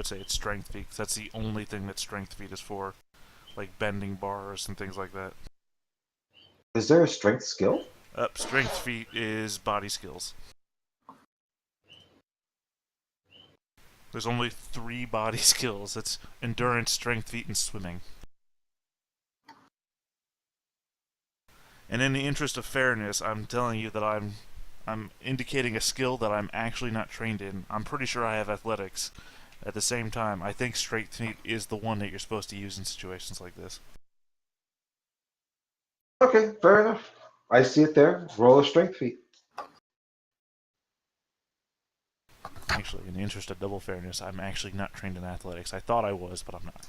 say it's strength feat, because that's the only thing that strength feat is for. Like bending bars and things like that. Is there a strength skill? Strength feat is body skills. There's only 3 body skills. It's endurance, strength feat, and swimming. And in the interest of fairness, I'm telling you that I'm indicating a skill that I'm actually not trained in. I'm pretty sure I have athletics. At the same time, I think strength feat is the one that you're supposed to use in situations like this. Okay, fair enough. I see it there. Roll a strength feat. Actually, in the interest of double fairness, I'm actually not trained in athletics. I thought I was, but I'm not.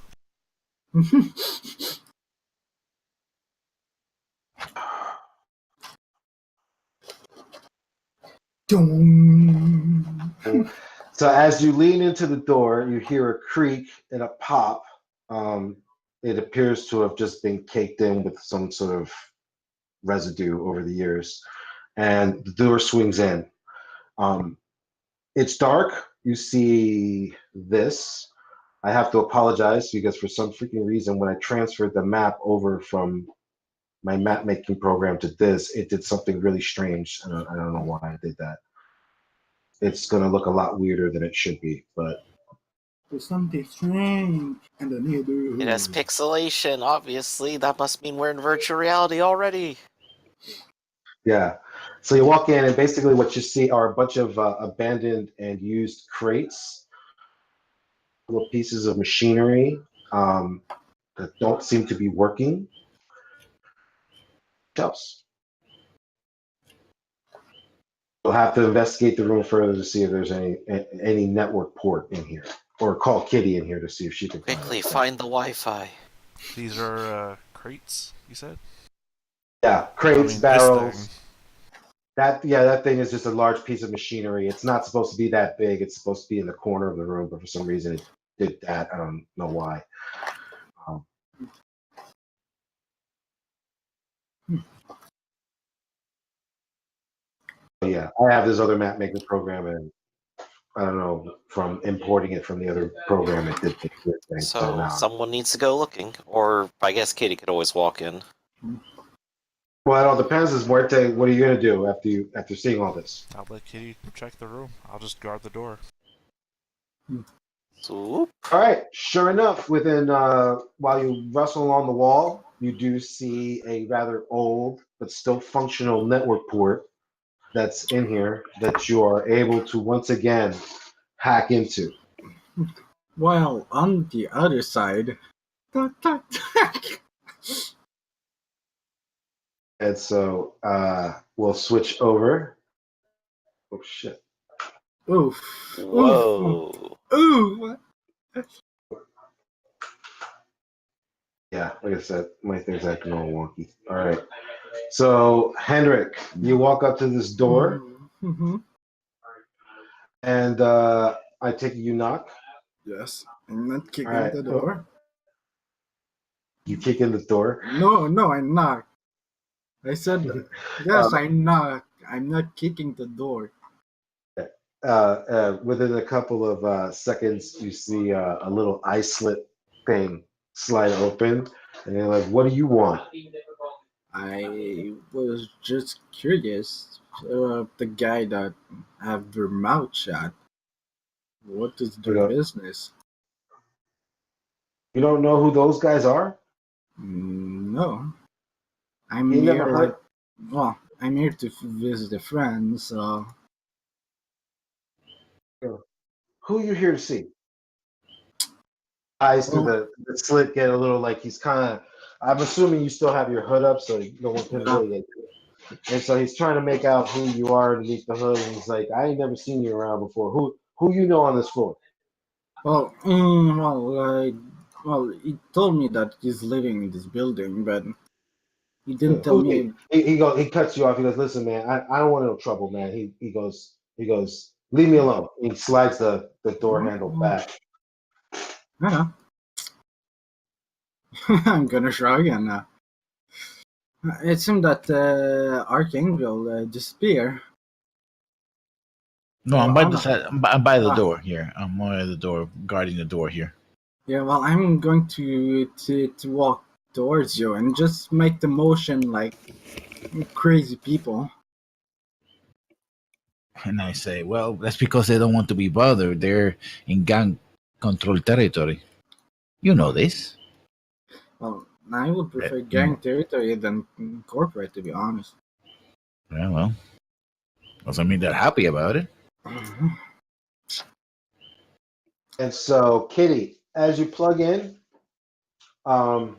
So as you lean into the door, you hear a creak and a pop. It appears to have just been caked in with some sort of residue over the years, and the door swings in. It's dark. You see this. I have to apologize because for some freaking reason, when I transferred the map over from my map making program to this, it did something really strange. I don't know why I did that. It's going to look a lot weirder than it should be, but There's something strange in the neighborhood. It has pixelation, obviously. That must mean we're in virtual reality already. yeah. So you walk in, and basically what you see are a bunch of abandoned and used crates, little pieces of machinery that don't seem to be working. What else? We'll have to investigate the room further to see if there's any network port in here, or call Kitty in here to see if she can Quickly find the Wi-Fi. These are crates, you said? Yeah, crates, this barrels. thing. That thing is just a large piece of machinery. It's not supposed to be that big. It's supposed to be in the corner of the room, but for some reason it did that. I don't know why. Yeah, I have this other map making program, and I don't know, from importing it from the other program, it did the weird thing. So someone needs to go looking, or I guess Katie could always walk in. Well, it all depends. Is Muerte, what are you gonna do after seeing all this? I'll let Kitty check the room. I'll just guard the door. Swoop. All right. Sure enough, within while you wrestle along the wall, you do see a rather old but still functional network port that's in here that you are able to once again hack into. While on the other side, And so we'll switch over. Oh shit. oof. Whoa. Ooh. Yeah, like I said, my thing's acting all wonky. All right. So Hendrik, you walk up to this door, Mm-hmm. and I take it you knock. Yes, I'm not kicking All right. the door. You kick in the door. No, I'm not. I said, yes, I'm not. I'm not kicking the door. Within a couple of seconds, you see a little eye slit thing slide open, and you're like, "What do you want?" I was just curious. The guy that have their mouth shut. What is their Yeah. business? You don't know who those guys are? No, I'm You never here. heard? Well, I'm here to visit a friend. So Who you here to see? Eyes through the slit get a little like he's kind of. I'm assuming you still have your hood up, so no one can really get you. And so he's trying to make out who you are underneath the hood, and he's like, "I ain't never seen you around before. Who you know on this floor?" well, he told me that he's living in this building, but he didn't tell me. He cuts you off. He goes, "Listen, man, I don't want no trouble, man." He goes, "Leave me alone." He slides the door handle back. Yeah. I'm gonna shrug and it seemed that Archangel disappeared. No, I'm by the side. I'm by the Ah. door here. I'm by the door, guarding the door here. Yeah, well, I'm going to walk towards you and just make the motion like crazy people. And I say, well, that's because they don't want to be bothered. They're in gang control territory. You know this. Well, I would prefer gang territory than corporate, to be honest. Yeah, well, doesn't mean they're happy about it. And so, Kitty, as you plug in, get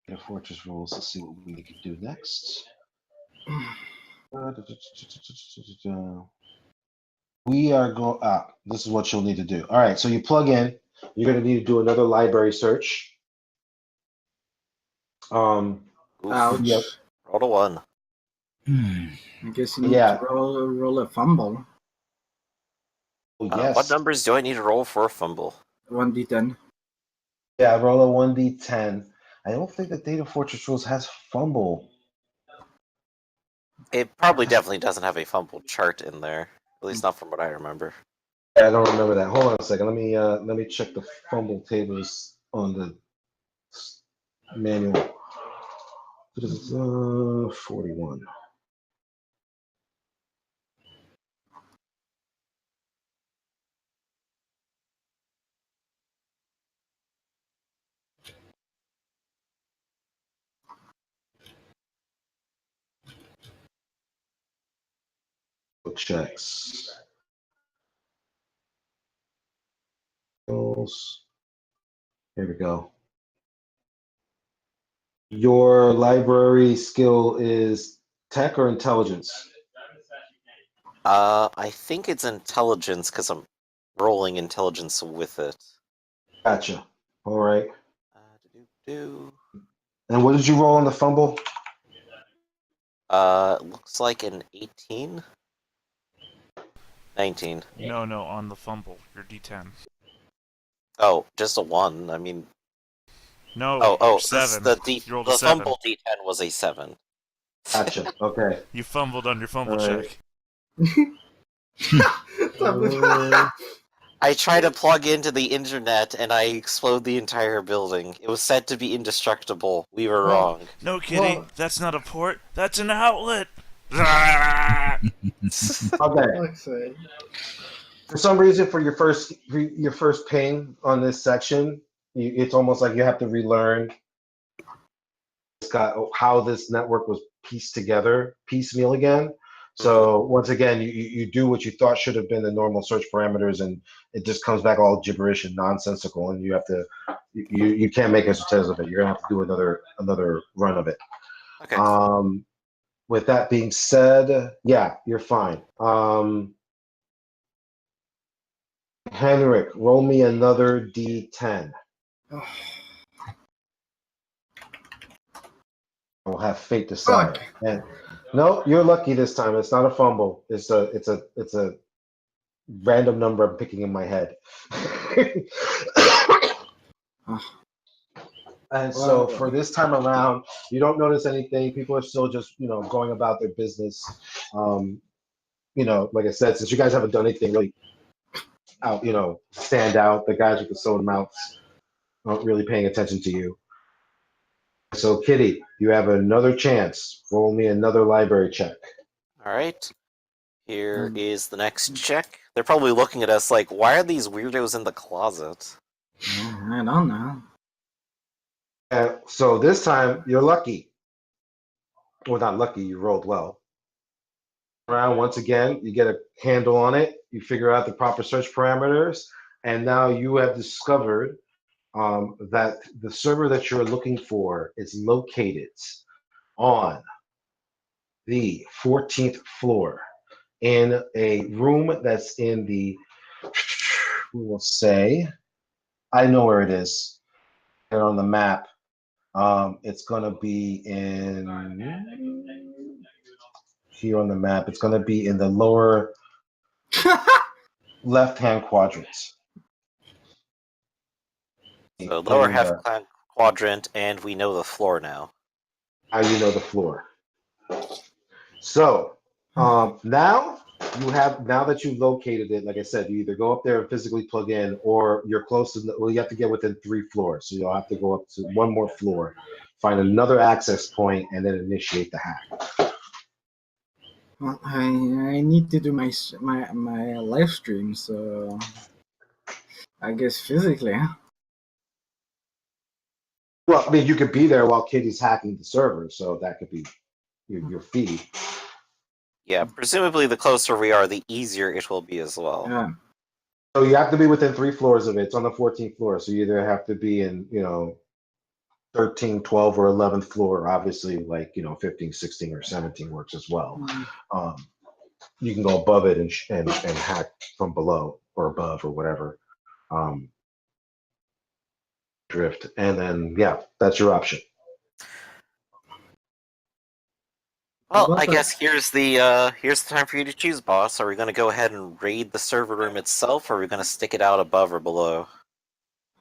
a fortress rules. Let's see what we can do next. We are going. This is what you'll need to do. All right, so you plug in. You're going to need to do another library search. Oof. Ouch. Yep. Roll a 1. I guess you need Yeah. to roll a fumble. Yes. What numbers do I need to roll for a fumble? 1d10. Yeah, roll a 1d10. I don't think that Data Fortress Rules has fumble. It probably definitely doesn't have a fumble chart in there. At least not from what I remember. I don't remember that. Hold on a second. Let me check the fumble tables on the manual. 41. Checks. Here we go. Your library skill is tech or intelligence? I think it's intelligence because I'm rolling intelligence with it. Gotcha. All right. Do-do-do. And what did you roll on the fumble? Looks like an 18? 19. No, on the fumble. Your D10. Oh, just a 1. I mean... No, Oh, 7. the You rolled a 7. fumble D10 was a 7. Gotcha. Okay. You fumbled on your fumble All right. check. I try to plug into the internet and I explode the entire building. It was said to be indestructible. We were wrong. No, Kitty, Well- that's not a port. That's an outlet. Okay. Fuck's sake. For some reason, for your first ping on this section, it's almost like you have to relearn how this network was pieced together, piecemeal again. So once again, you do what you thought should have been the normal search parameters, and it just comes back all gibberish and nonsensical, and you have to you can't make heads or tails of it. You're gonna have to do another run of it. Okay. With that being said, yeah, you're fine. Henrik, roll me another D10. I'll have fate decide. Fuck. And no, you're lucky this time. It's not a fumble. It's a random number I'm picking in my head. And so for this time around, you don't notice anything. People are still just, going about their business. Like I said, since you guys haven't done anything really out, stand out, the guys with the soda mouths aren't really paying attention to you. So, Kitty, you have another chance. Roll me another library check. Alright. Here is the next check. They're probably looking at us like, why are these weirdos in the closet? I don't know. So this time, you're lucky. Well, not lucky, you rolled well. Around once again, you get a handle on it. You figure out the proper search parameters. And now you have discovered that the server that you're looking for is located on the 14th floor in a room that's in the, we will say, I know where it is. And on the map, it's going to be here on the map. It's going to be in the lower left-hand quadrant. So lower half quadrant, and we know the floor now. How you know the floor. So now you have now that you've located it, like I said, you either go up there and physically plug in, or you're close to. Well, you have to get within 3 floors, so you'll have to go up to one more floor, find another access point, and then initiate the hack. Well, I need to do my live stream, so I guess physically. Huh? Well, I mean, you could be there while Kitty's hacking the server, so that could be your feed. Yeah, presumably the closer we are, the easier it will be as well. Yeah. So you have to be within 3 floors of it. It's on the 14th floor, so you either have to be in 13, 12, or 11th floor. Obviously, like 15, 16, or 17 works as well. You can go above it and hack from below or above or whatever. Drift, and then that's your option. Well, But I guess here's the time for you to choose, boss. Are we going to go ahead and raid the server room itself, or are we going to stick it out above or below?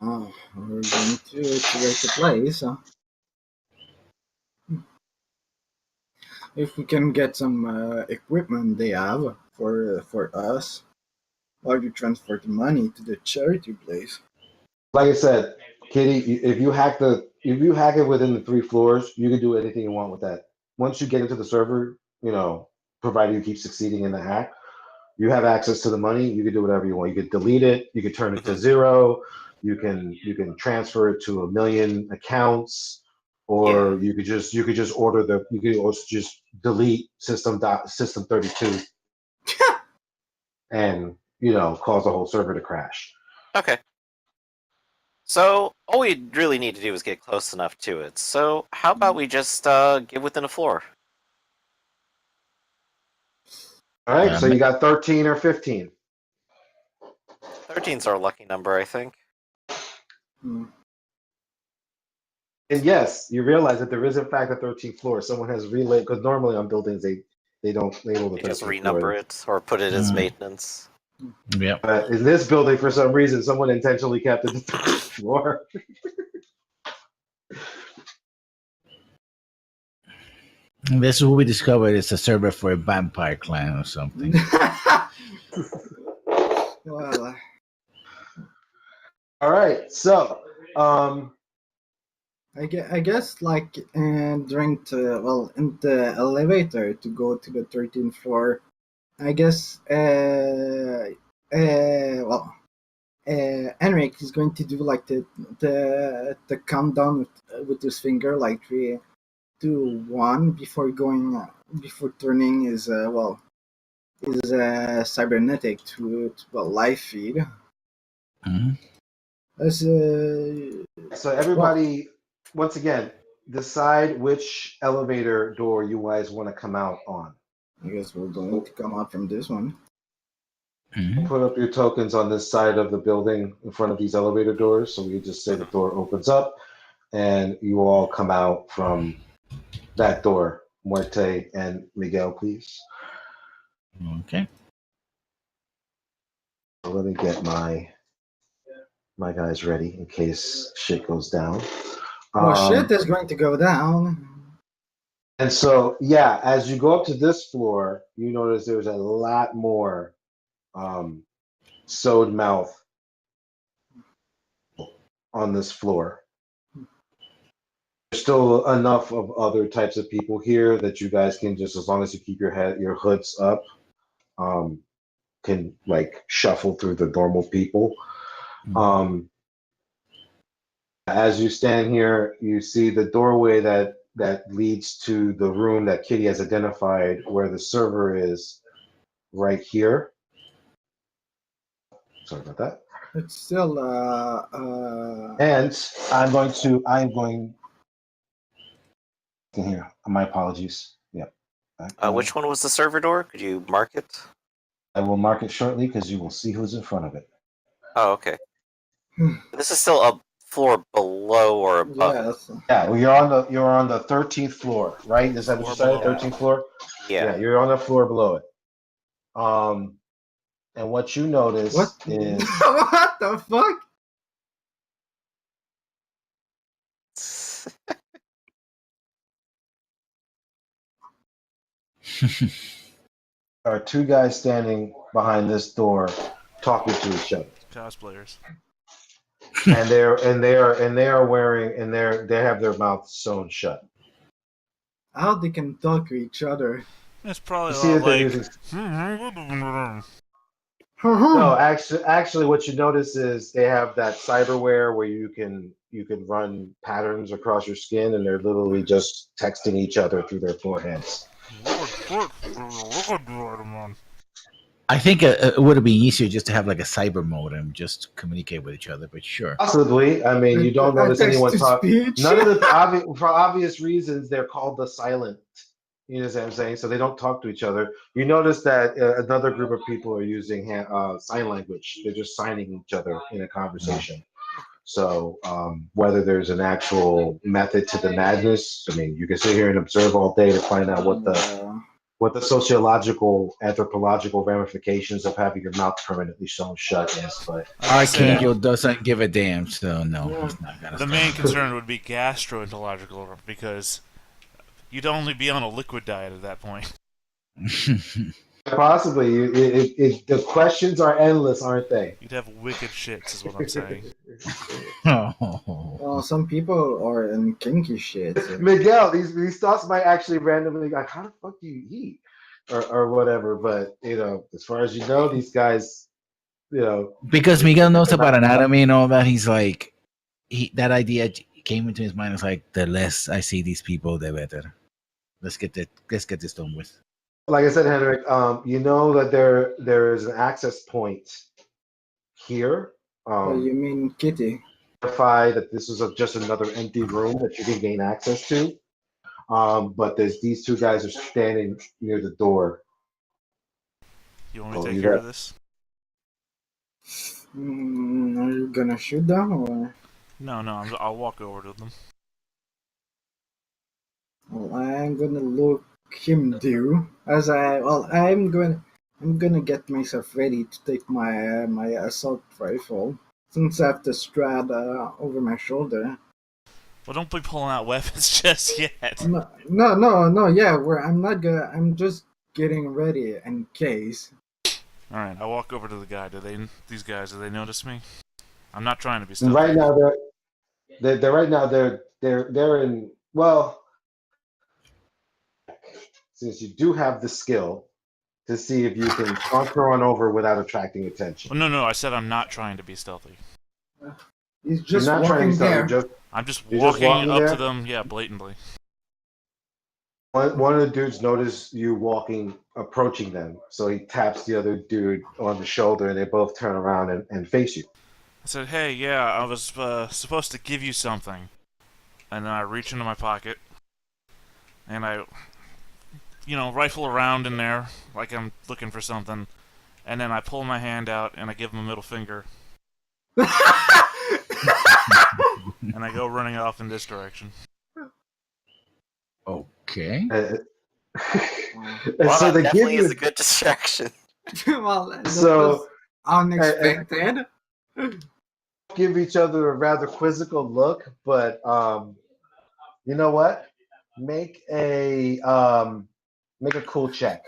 we're going to rate the place. If we can get some equipment they have for us, while you transfer the money to the charity place. Like I said, Kitty, if you hack it within the 3 floors, you can do anything you want with that. Once you get into the server, provided you keep succeeding in the hack, you have access to the money. You can do whatever you want. You could delete it. You could turn it to 0. You can transfer it to 1 million accounts, or you could just order you could also just delete system 32 and cause the whole server to crash. Okay. So, all we really need to do is get close enough to it. So, how about we just get within a floor? All right, so you got 13 or 15. 13's our lucky number, I think. Hmm. And yes, you realize that there is in fact a 13th floor. Someone has relayed, because normally on buildings they don't label the They just 13th renumber floor. it or put it as maintenance. Yep. But in this building, for some reason, someone intentionally kept it the 13th floor. This is what we discovered. It's a server for a vampire clan or something. Well, All right, so I guess like during in the elevator to go to the 13th floor, I guess Henrik is going to do like the countdown with his finger, like 3, 2, 1 before before turning his cybernetic to live feed. Mhm. As so everybody, once again, decide which elevator door you guys want to come out on. I guess we're going to come out from this one. Mhm. Put up your tokens on this side of the building in front of these elevator doors. So we can just say the door opens up and you all come out from that door. Muerte and Miguel, please. Okay. So let me get my guys ready in case shit goes down. Shit is going to go down. And so, as you go up to this floor, you notice there's a lot more sewed mouth on this floor. There's still enough of other types of people here that you guys can just, as long as you keep your hoods up, can like shuffle through the normal people. As you stand here, you see the doorway that leads to the room that Kitty has identified where the server is right here. Sorry about that. It's still And I'm going here. My apologies. Yep. Which one was the server door? Could you mark it? I will mark it shortly because you will see who's in front of it. Oh, okay. This is still a floor below or above. Yes. Yeah, well, you're on the 13th floor, right? Is that what you said? 13th floor? Yeah. You're on the floor below it. And what you notice is What the fuck? are two guys standing behind this door talking to each other. Cosplayers. And they are wearing and they have their mouths sewn shut. How they can talk to each other? It's probably You a see lot that they're like. using no, actually what you notice is they have that cyberware where you can run patterns across your skin and they're literally just texting each other through their foreheads. I think it would have been easier just to have like a cyber modem just to communicate with each other, but sure. Possibly. I mean, you don't notice anyone talk. Text-to-speech. None of the for obvious reasons, they're called the silent. You know what I'm saying? So they don't talk to each other. You notice that another group of people are using sign language. They're just signing each other in a conversation. So whether there's an actual method to the madness, I mean, you can sit here and observe all day to find out what the sociological, anthropological ramifications of having your mouth permanently sewn shut is. But Archangel doesn't give a damn, so no, he's not gonna. The main concern would be gastroenterological because you'd only be on a liquid diet at that point. possibly, the questions are endless, aren't they? You'd have wicked shits, is what I'm saying. Well, some people are in kinky shit. So. Miguel, these thoughts might actually randomly like, how the fuck do you eat, or whatever. But as far as you know, these guys, because Miguel knows about anatomy and all that, he's like, that idea came into his mind. It's like, the less I see these people, the better. Let's get this done with. Like I said, Henrik, you know that there is an access point here. You mean Kitty? Verify that this is just another empty room that you can gain access to. But there's these two guys are standing near the door. You want me to take care of this? Are you gonna shoot them or? No, I'll walk over to them. Well, I'm gonna look him do I'm gonna get myself ready to take my my assault rifle since I have the strap over my shoulder. Well, don't be pulling out weapons just yet. No. Yeah, I'm just getting ready in case. All right, I walk over to the guy. Do they notice me? I'm not trying to be stealthy. Right now they're in. Well, since you do have the skill to see if you can saunter on over without attracting attention. Well, no, I said I'm not trying to be stealthy. He's just You're not trying walking to there. I'm just You're just walking up there? to them, yeah, blatantly. One of the dudes noticed you approaching them, so he taps the other dude on the shoulder, and they both turn around and face you. I said, hey, yeah, I was supposed to give you something. And then I reach into my pocket, and I, rifle around in there like I'm looking for something, and then I pull my hand out and I give him a middle finger. And I go running off in this direction. Okay. And Well, so that they definitely give is you. a good distraction. Well, that So- was unexpected. Give each other a rather quizzical look, but you know what? Make a cool check.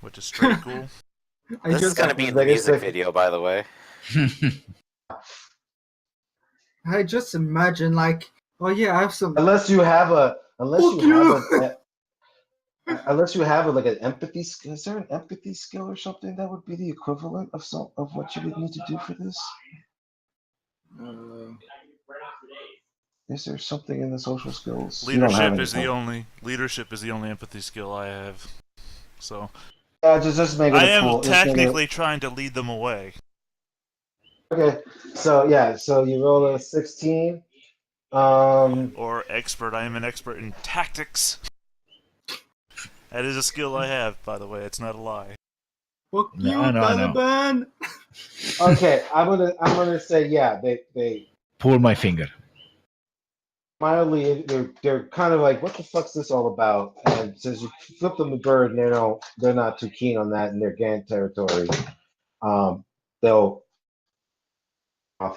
Which is straight cool. This is gonna be in the like I music said- video, by the way. I just imagine like, oh yeah, I have some. Unless you have a Fuck you. unless you have like an empathy skill. Is there an empathy skill or something that would be the equivalent of what you would need to do for this? Is there something in the social skills? You don't have Leadership is the only empathy skill I have. So just make it I a am cool. technically trying to lead them away. Okay, so you roll a 16. Or expert. I am an expert in tactics. That is a skill I have, by the way. It's not a lie. Fuck you, No. Taliban. Okay, I'm gonna say they Pull my finger. mildly they're kind of like, what the fuck's this all about? And since you flip them the bird, and they're not too keen on that in their gang territory.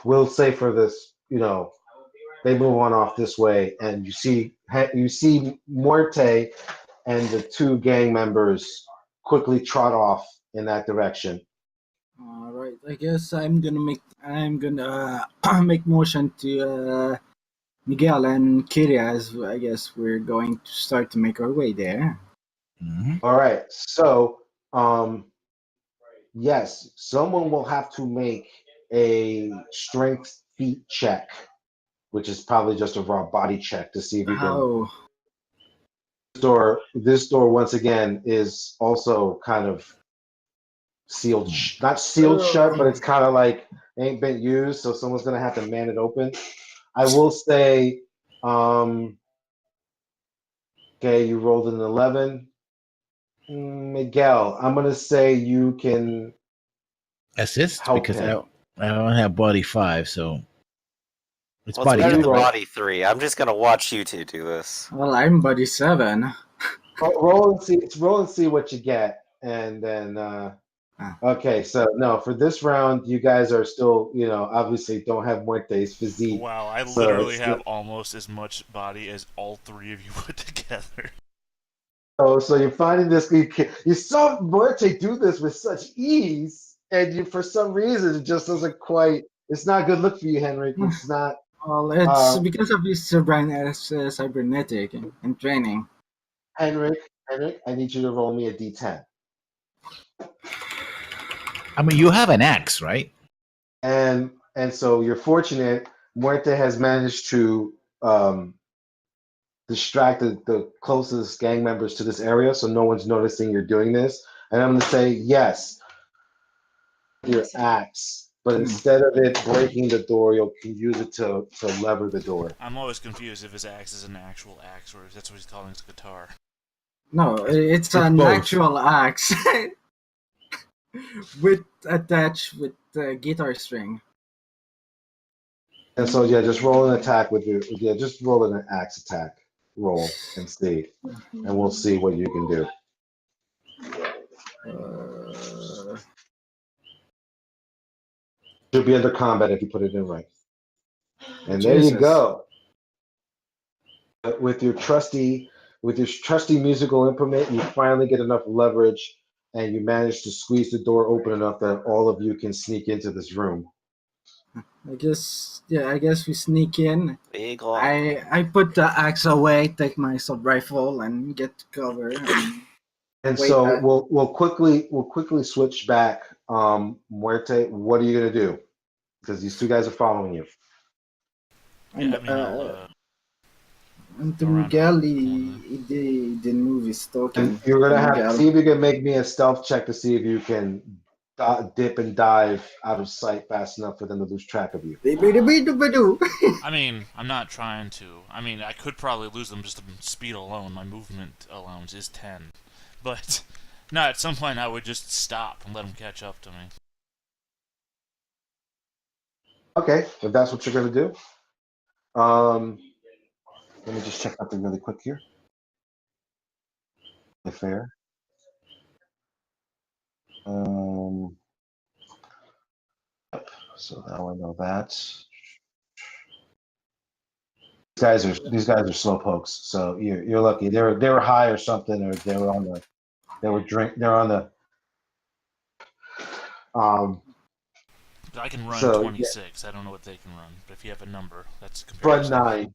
We'll say for this, they move on off this way, and you see Muerte and the two gang members quickly trot off in that direction. All right. I guess I'm gonna make motion to Miguel and Kitty as I guess we're going to start to make our way there. Mhm. All right, so yes, someone will have to make a strength feat check, which is probably just a raw body check to see if you can. Oh, This door once again is also kind of sealed, not sealed shut, but it's kind of like ain't been used, so someone's gonna have to man it open. I will say, okay, you rolled an 11. Miguel, I'm gonna say you can Assist help because him. I don't have body 5, so it's Well, it's body better 10. than roll. body 3. I'm just gonna watch you two do this. well, I'm body 7. Roll and see. Roll and see what you get, and then. Okay, so no, for this round, you guys are still, obviously don't have Muerte's physique. Wow, I So literally it's have almost as much body as all three of you put together. so you're finding this. You saw Muerte do this with such ease, and you, for some reason, it just doesn't quite. It's not a good look for you, Henrik. It's not. Well, it's because of his cybernetic and training. Henrik, I need you to roll me a d10. I mean, you have an axe, right? And so you're fortunate. Muerte has managed to distract the closest gang members to this area, so no one's noticing you're doing this. And I'm going to say yes, your axe, but instead of it breaking the door, you can use it to lever the door. I'm always confused if his axe is an actual axe or if that's what he's calling his guitar. No, it's an both. actual axe with attached with the guitar string. And so just roll an attack just roll an axe attack roll and see, and we'll see what you can do. Should be under combat if you put it in right. And there you Jesus. go. With your trusty musical implement, you finally get enough leverage, and you manage to squeeze the door open enough that all of you can sneak into this room. I guess we sneak in. Big lock. I put the axe away, take my sub rifle, and get to cover. And Wait, so we'll quickly switch back. Muerte, what are you gonna do? Because these two guys are following you. and Yeah, I mean, I'll, and to go around Miguel, the he didn't move his token. And you're gonna have to Miguel. see if you can make me a stealth check to see if you can dip and dive out of sight fast enough for them to lose track of you. I mean, I'm not trying to. I mean, I could probably lose them just to speed alone. My movement allowance is 10. But, no, at some point I would just stop and let them catch up to me. Okay, if that's what you're gonna do. Let me just check something really quick here. Fair. So now I know that. These guys are slow pokes, so you're lucky. They were high or something, or they're on the. I can run So, 26. I don't know what they can run, but if you have a number, that's run comparison. 9.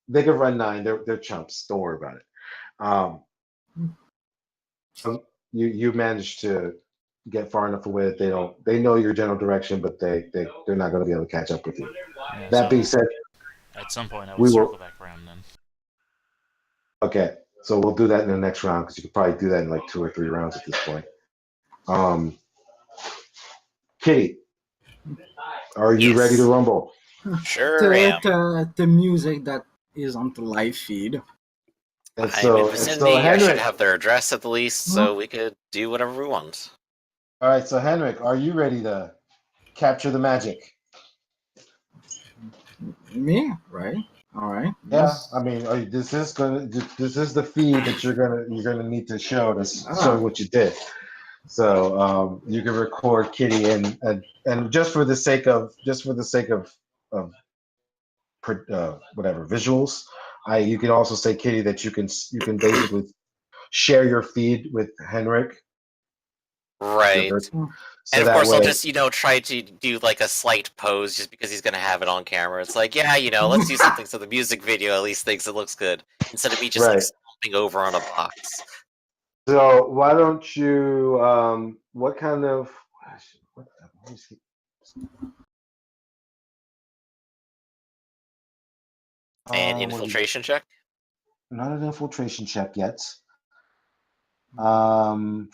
They can run 9. They're chumps. Don't worry about it. So you managed to get far enough away that they know your general direction, but they're not going to be able to catch up with you. Yeah, That so being said, at some point I we would will- circle back around then. okay, so we'll do that in the next round because you could probably do that in like 2 or 3 rounds at this point. Kitty, are you Yes. ready to rumble? Sure am. The music that is on the live feed. And I'm in vicinity. I should Henrik, have their address at the least, so we could do whatever we want. all right, so Henrik, are you ready to capture the magic? Me, right? All right. Yeah, Yes. I mean, this is the feed that you're gonna need to show to show what you did. So you can record Kitty and just for the sake of whatever visuals, you can also say Kitty that you can basically share your feed with Henrik. Right. So And of that course, I'll way, just, try to do like a slight pose just because he's gonna have it on camera. It's like, yeah, let's do something so the music video at least thinks it looks good instead of me just like right. stomping over on a box. So why don't you? What kind of? What is he? And What do we got? infiltration check. Not an infiltration check yet. Um,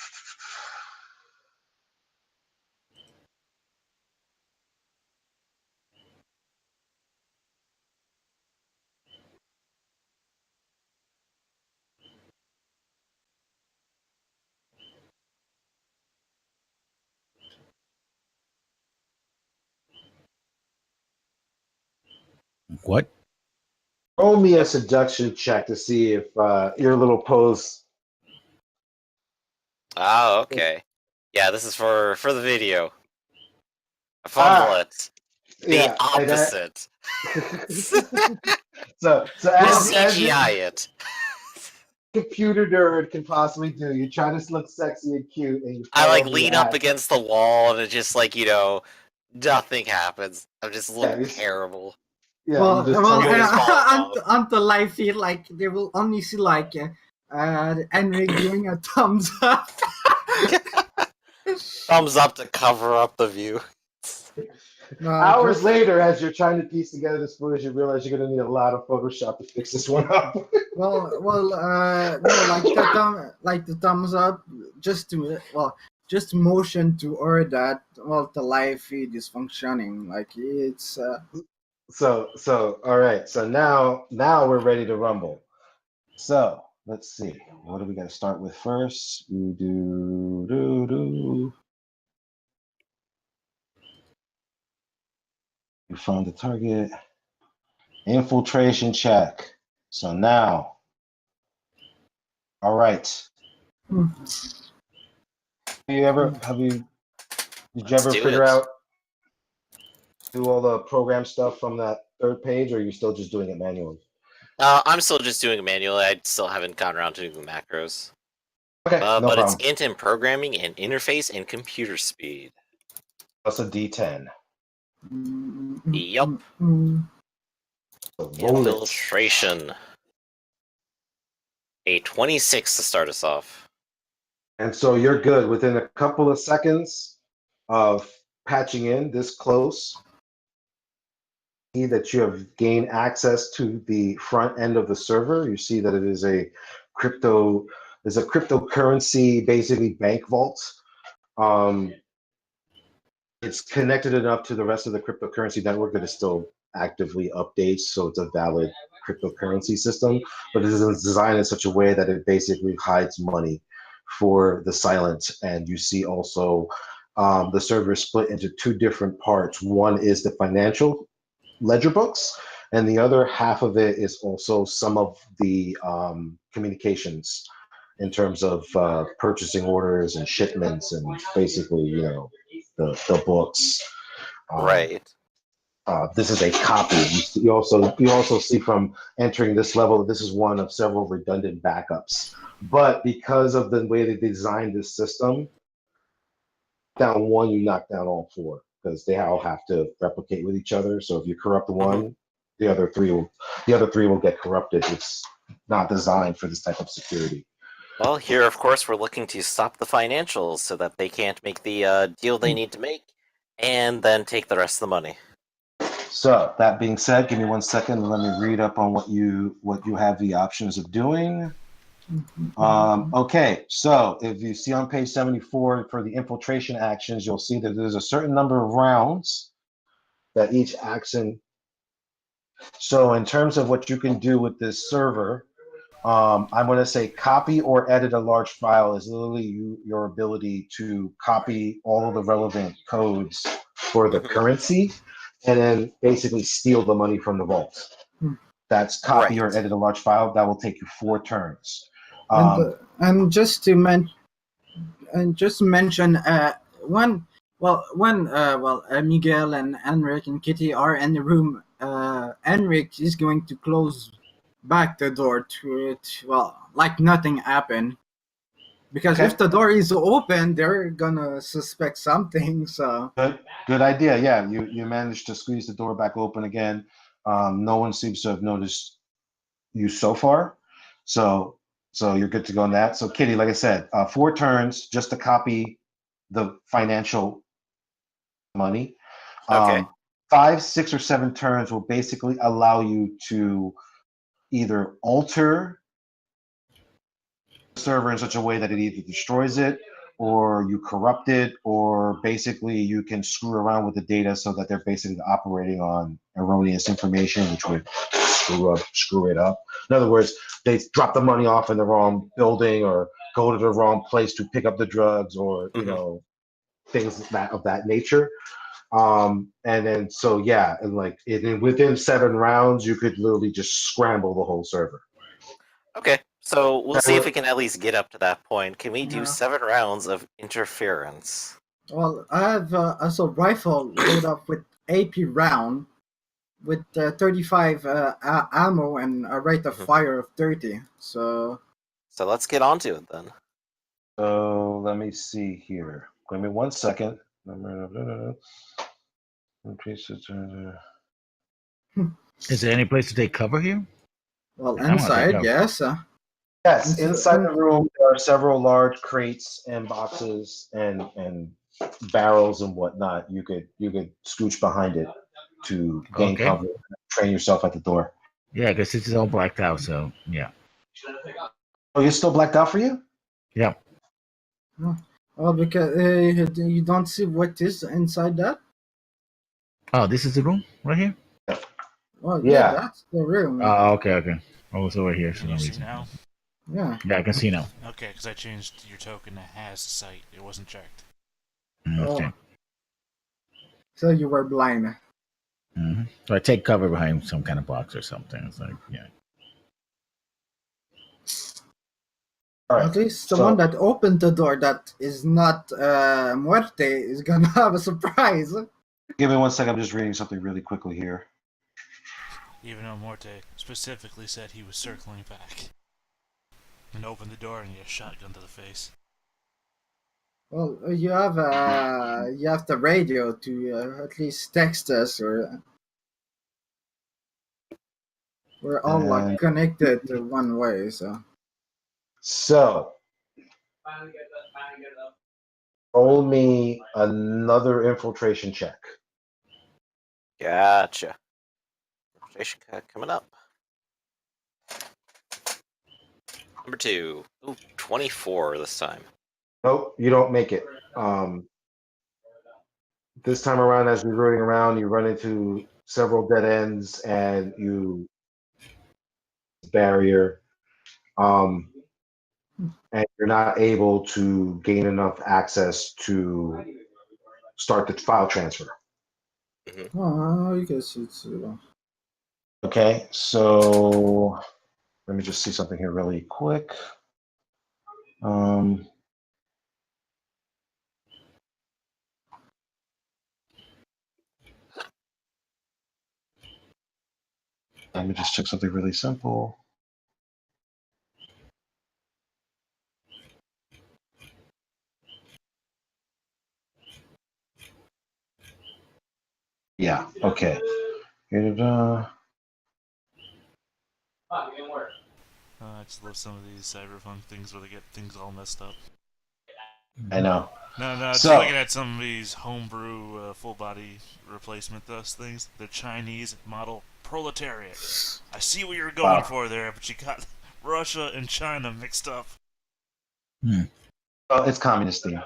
What? roll me a seduction check to see if your little pose. Oh, okay. Yeah, this is for the video. Fumble it. The Yeah, and that, opposite. so Just as you CGI it. computer nerd can possibly do, you try to look sexy and cute, and you I fall like over your lean up ass. against the wall and it just like, nothing happens. I'm just Yeah, looking terrible. Yeah, Well, you just well, tumble. Just fall on, off. on the live feed, like they will only see like Enric doing a thumbs up. Thumbs up to cover up the view. Hours Just- later, as you're trying to piece together this footage, you realize you're going to need a lot of Photoshop to fix this one up. no, like the thumbs up, just motion to or that. Well, the live feed is functioning. Like it's All right. So now we're ready to rumble. So let's see. What do we got to start with first? You found the target. Infiltration check. So now, all right. Did you ever Let's do figure it. out do all the program stuff from that third page, or are you still just doing it manually? I'm still just doing it manually. I still haven't gotten around to doing the macros. Okay, no But problem. it's int in programming and interface and computer speed. That's a D10. Yup. So roll it. Infiltration. A 26 to start us off. And so you're good within a couple of seconds of patching in this close. See that you have gained access to the front end of the server. You see that it is a cryptocurrency, basically bank vault. It's connected enough to the rest of the cryptocurrency network that it still actively updates, so it's a valid cryptocurrency system, but it is designed in such a way that it basically hides money for the silent. And you see also the server is split into two different parts. One is the financial ledger books, and the other half of it is also some of the communications in terms of purchasing orders and shipments and basically, the books. Right. This is a copy. You also see from entering this level, this is one of several redundant backups. But because of the way they designed this system, down one, you knock down all four because they all have to replicate with each other. So if you corrupt one, the other three will get corrupted. It's not designed for this type of security. Well, here, of course, we're looking to stop the financials so that they can't make the deal they need to make, and then take the rest of the money. So that being said, give me 1 second and let me read up on what you have the options of doing. Okay, so if you see on page 74 for the infiltration actions, you'll see that there's a certain number of rounds that each action. So in terms of what you can do with this server, I'm going to say copy or edit a large file is literally your ability to copy all of the relevant codes for the currency and then basically steal the money from the vault. That's copy or edit a large file. That will take you 4 turns. And just to mention, when Miguel and Enric and Kitty are in the room, Enric is going to close back the door to it. Well, like nothing happened. Because Okay. if the door is open, they're gonna suspect something. So Good idea. Yeah, you managed to squeeze the door back open again. No one seems to have noticed you so far, so you're good to go on that. So Kitty, like I said, 4 turns just to copy the financial money. Okay. 5, 6, or 7 turns will basically allow you to either alter the server in such a way that it either destroys it or you corrupt it, or basically you can screw around with the data so that they're basically operating on erroneous information, which would screw it up. In other words, they drop the money off in the wrong building or go to the wrong place to pick up the drugs, or things of that nature. And then so yeah, and like within 7 rounds, you could literally just scramble the whole server. Okay, so we'll see if we can at least get up to that point. Can we do Yeah. 7 rounds of interference? well, I have also rifle load up with AP round with 35 ammo and a rate of fire of 30. So So let's get on to it then. So let me see here. Give me 1 second. Is there any place to take cover here? well, I wanna take inside, cover. yes. Yes, And so- inside the room there are several large crates and boxes and barrels and whatnot. You could scooch behind it to gain Okay. cover, train yourself at the door. Yeah, because this is all blacked out. So yeah. Oh, you're still blacked out for you? Yeah. Well, because you don't see what is inside that. Oh, this is the room right here. Well, Yeah. that's the room. Oh, okay. Oh, it's over here for Can no you see reason. now? Yeah. Yeah, I can see now. Okay, because I changed your token to has sight. It wasn't checked. Okay. Oh. So you were blind. So I take cover behind some kind of box or something. It's like, yeah. All right. At least the so- one that opened the door that is not Muerte is gonna have a surprise. Give me 1 second. I'm just reading something really quickly here. Even though Morte specifically said he was circling back. And opened the door and get a shotgun to the face. Well, you have the radio to at least text us, or we're all like connected to one way. So roll me another infiltration check. Gotcha. Infiltration cut coming up. Number 2. Ooh, 24 this time. Nope, you don't make it. This time around, as you're rooting around, you run into several dead ends and you barrier. And you're not able to gain enough access to start the file transfer. Oh, I guess it's. Okay, so let me just see something here really quick. Let me just check something really simple. Yeah, okay. I just love some of these Cyberpunk things where they get things all messed up. I know. No, just So- looking at some of these homebrew full body replacement things. The Chinese model proletariat. I see what you're going Wow. for there, but you got Russia and China mixed up. Well, it's communist theme.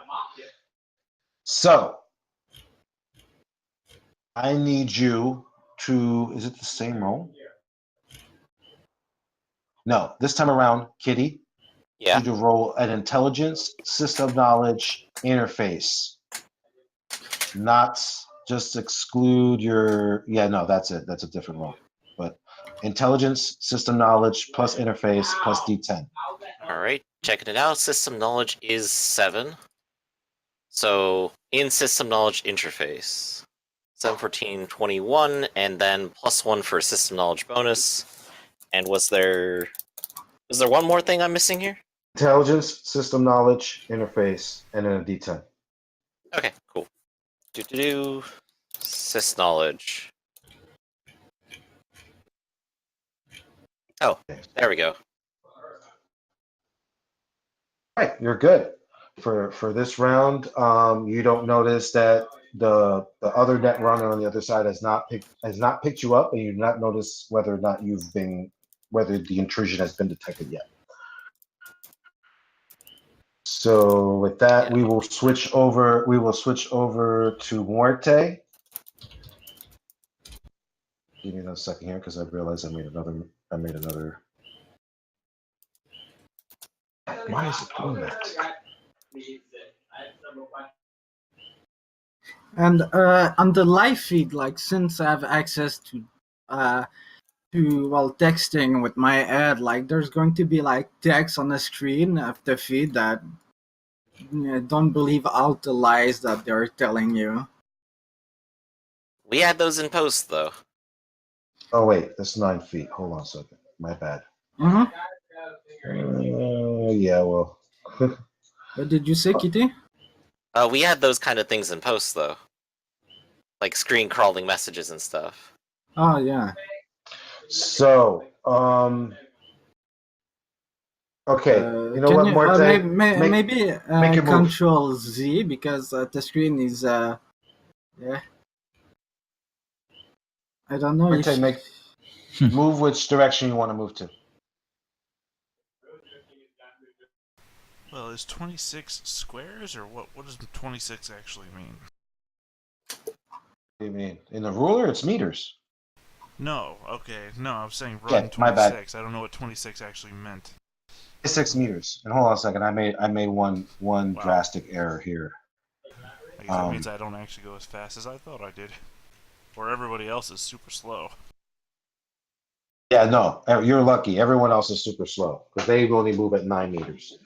So I need you to. Is it the same roll? No, this time around, Kitty. Yeah. You to roll an intelligence, system knowledge, interface. Not just exclude your. Yeah, no, that's it. That's a different roll. But intelligence, system knowledge, plus interface, plus D10. Alright, checking it out. System knowledge is 7. So, in system knowledge interface. 7, 14, 21, and then plus 1 for system knowledge bonus. And was there one more thing I'm missing here? Intelligence, system knowledge, interface, and then a D10. Okay, cool. Sys knowledge. Oh, there we go. All right, you're good. For this round, you don't notice that the other net runner on the other side has not picked you up, and you do not notice whether or not whether the intrusion has been detected yet. So with that, Yeah. we will switch over. We will switch over to Muerte. Give me another second here because I realized I made another. Why is it doing that? And on the live feed, like since I have access to texting with my ad, like there's going to be like text on the screen of the feed that don't believe all the lies that they're telling you. We had those in post, though. Oh wait, that's 9 feet. Hold on a second. My bad. Mm-hmm. Yeah, well. What did you say, Kitty? We had those kind of things in post, though. Like screen crawling messages and stuff. Oh yeah. So, okay. You know Can what, you Muerte? maybe make a move. Control Z because the screen is yeah. I don't know Muerte, if move which direction you want to move to. Well, is 26 squares, or what? What does 26 actually mean? What do you mean? In the ruler, it's meters. No, okay. No, I was saying run Okay, 26. my bad. I don't know what 26 actually meant. 6 meters. And hold on a second. I made one Wow. drastic error here. I guess that means I don't actually go as fast as I thought I did. Or everybody else is super slow. Yeah, no, you're lucky. Everyone else is super slow because they only move at 9 meters.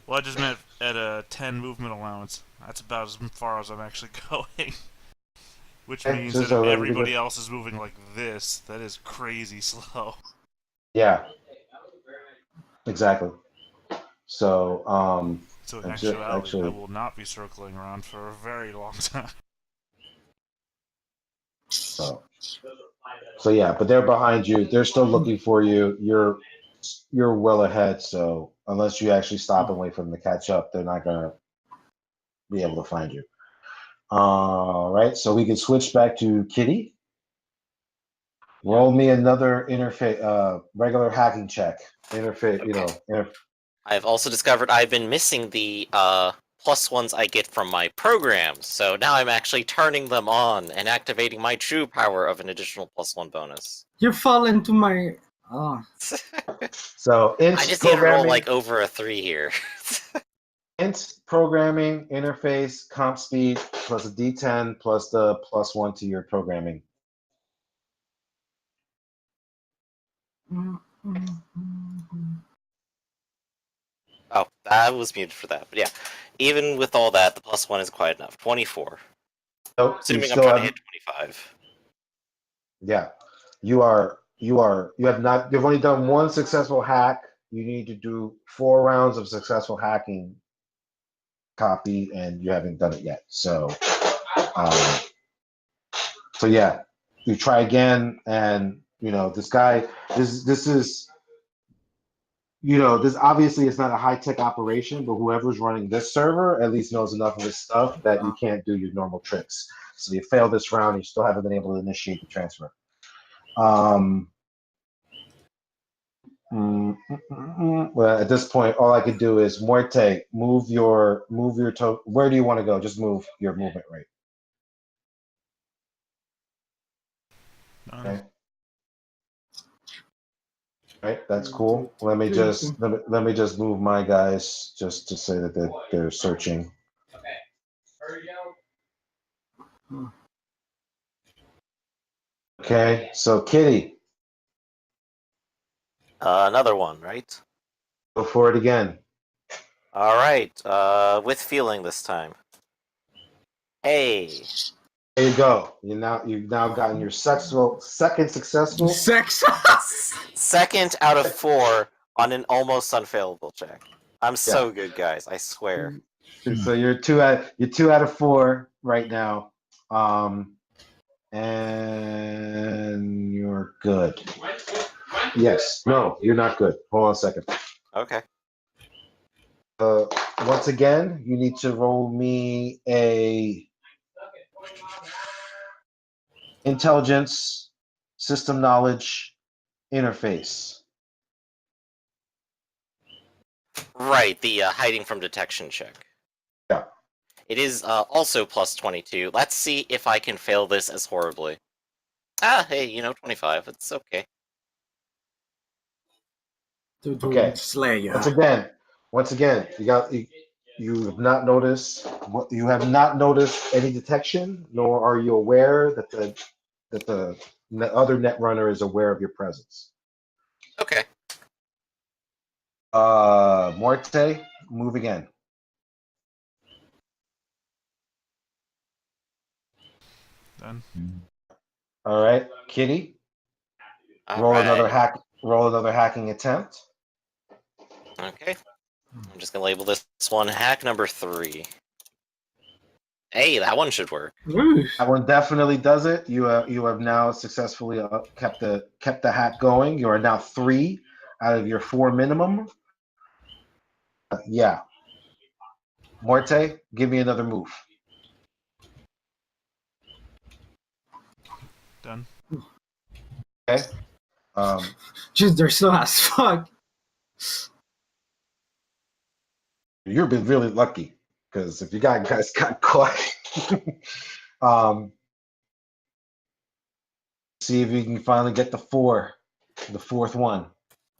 Well, I just meant at a 10 movement allowance. That's about as far as I'm actually going. Which Okay, means so that it's if already everybody good. else is moving like this, that is crazy slow. Yeah, exactly. So, So in actuality, actually, I will not be circling around for a very long time. so yeah, but they're behind you. They're still looking for you. You're well ahead. So unless you actually stop and wait for them to catch up, they're not gonna be able to find you. All right, so we can switch back to Kitty. Roll me another interface, regular hacking check. Interface, I've also discovered I've been missing the +1s I get from my programs, so now I'm actually turning them on and activating my true power of an additional +1 bonus. you fall into my So int I just need to roll programming, like over a 3 here. int programming interface comp speed plus a D10 plus the +1 to your programming. Oh, I was muted for that, but yeah. Even with all that, the +1 is quite enough. 24. Nope, Assuming I'm trying to hit 25. Yeah, you have not. You've only done one successful hack. You need to do 4 rounds of successful hacking copy, and you haven't done it yet. Um, so yeah, you try again, and this guy. This is. This obviously is not a high-tech operation, but whoever's running this server at least knows enough of this stuff that you can't do your normal tricks. So you fail this round, you still haven't been able to initiate the transfer. Well, at this point, all I could do is Muerte, move your toe. Where do you want to go? Just move your movement rate. Okay. Right, that's cool. Let me just move my guys just to say that they're searching. Okay, so Kitty, Another one, right? go for it again. Alright, with feeling this time. Hey. There you go. You've now gotten your second successful. sex. Second out of 4 on an almost unfailable check. I'm so good, guys. I swear. So you're two out of 4 right now. And you're good. Yes. No, you're not good. Hold on a second. Okay. Once again, you need to roll me a intelligence, system knowledge, interface. Right, the hiding from detection check. Yeah. It is also plus 22. Let's see if I can fail this as horribly. Hey, 25. It's okay. Okay. Slayer. Once again, you have not noticed any detection, nor are you aware that the other netrunner is aware of your presence. Okay. Morte, move again. Done. All right, Kitty, roll another hacking attempt. Okay. I'm just gonna label this one hack number 3. Hey, that one should work. That one definitely does it. You have now successfully kept the hack going. You are now 3 out of your 4 minimum. Yeah. Morte, give me another move. Done. Okay. Jeez, they're slow as fuck. You've been really lucky because if you guys got caught, see if you can finally get the 4th one.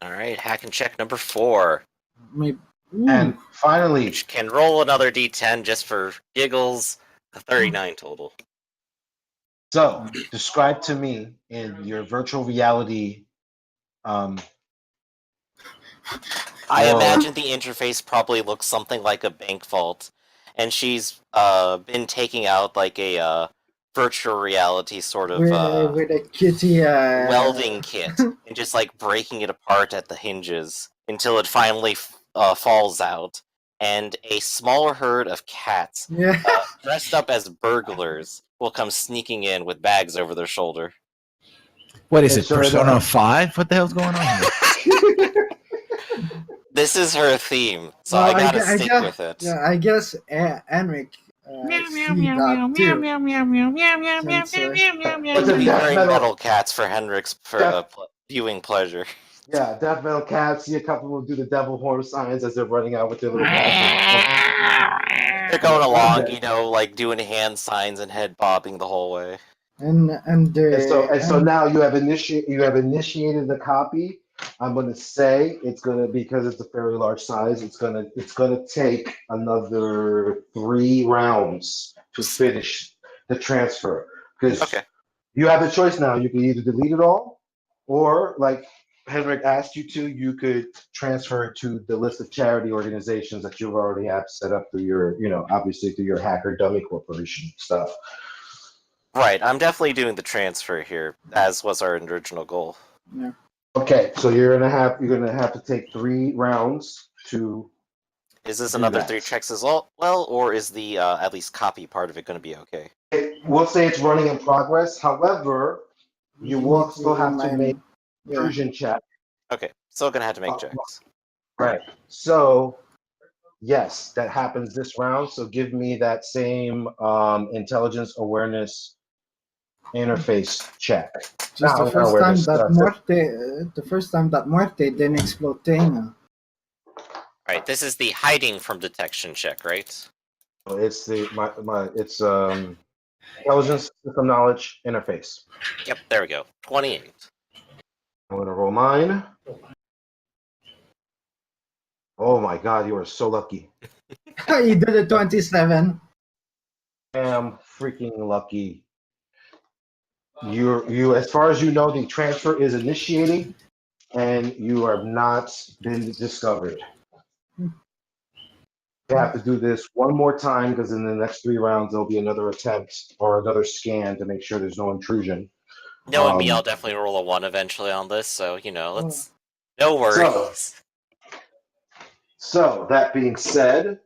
All right, hack and check number 4. Maybe. And finally, Which can roll another d10 just for giggles. A 39 total. so describe to me in your virtual reality. I Whoa. imagine the interface probably looks something like a bank vault, and she's been taking out like a virtual reality sort of with a kitty welding kit and just like breaking it apart at the hinges until it finally falls out, and a smaller herd of cats Yeah. dressed up as burglars will come sneaking in with bags over their shoulder. What is Hey, it? sure Persona enough. 5? What the hell's going on here? This is her theme, so I gotta stick with it. Yeah, I guess Henrik see that too. What's a Be death wearing metal? metal cats for Henrik's viewing pleasure. Yeah, death metal cats. See a couple will do the devil horn signs as they're running out with their little pads. They're going along, like doing hand signs and head bobbing the whole way. And So now you have initiated the copy. I'm going to say it's going to, because it's a fairly large size, it's going to take another 3 rounds to finish the transfer, because Okay. you have the choice now. You can either delete it all, or like Henrik asked you to, you could transfer it to the list of charity organizations that you already have set up through your, obviously through your Hacker Dummy Corporation stuff. Right, I'm definitely doing the transfer here, as was our original goal. Yeah. Okay, so you're gonna have to take 3 rounds to. Is this do another that. 3 checks as well, or is the at least copy part of it going to be okay? We'll say it's running in progress. However, you will still have to make Yeah. intrusion check. Okay, still going to have to make checks. Right. So, yes, that happens this round. So give me that same intelligence awareness interface check. Just the first time that Morte didn't explode thing. Right, this is the hiding from detection check, right? It's it's intelligence system knowledge interface. Yep, there we go. 28. I'm gonna roll mine. Oh my god, you are so lucky. You did a 27. I am freaking lucky. You as far as you know, the transfer is initiating and you have not been discovered. You have to do this one more time, because in the next 3 rounds there'll be another attempt or another scan to make sure there's no intrusion. Knowing me, I'll definitely roll a 1 eventually on this, so let's. No worries. So that being said,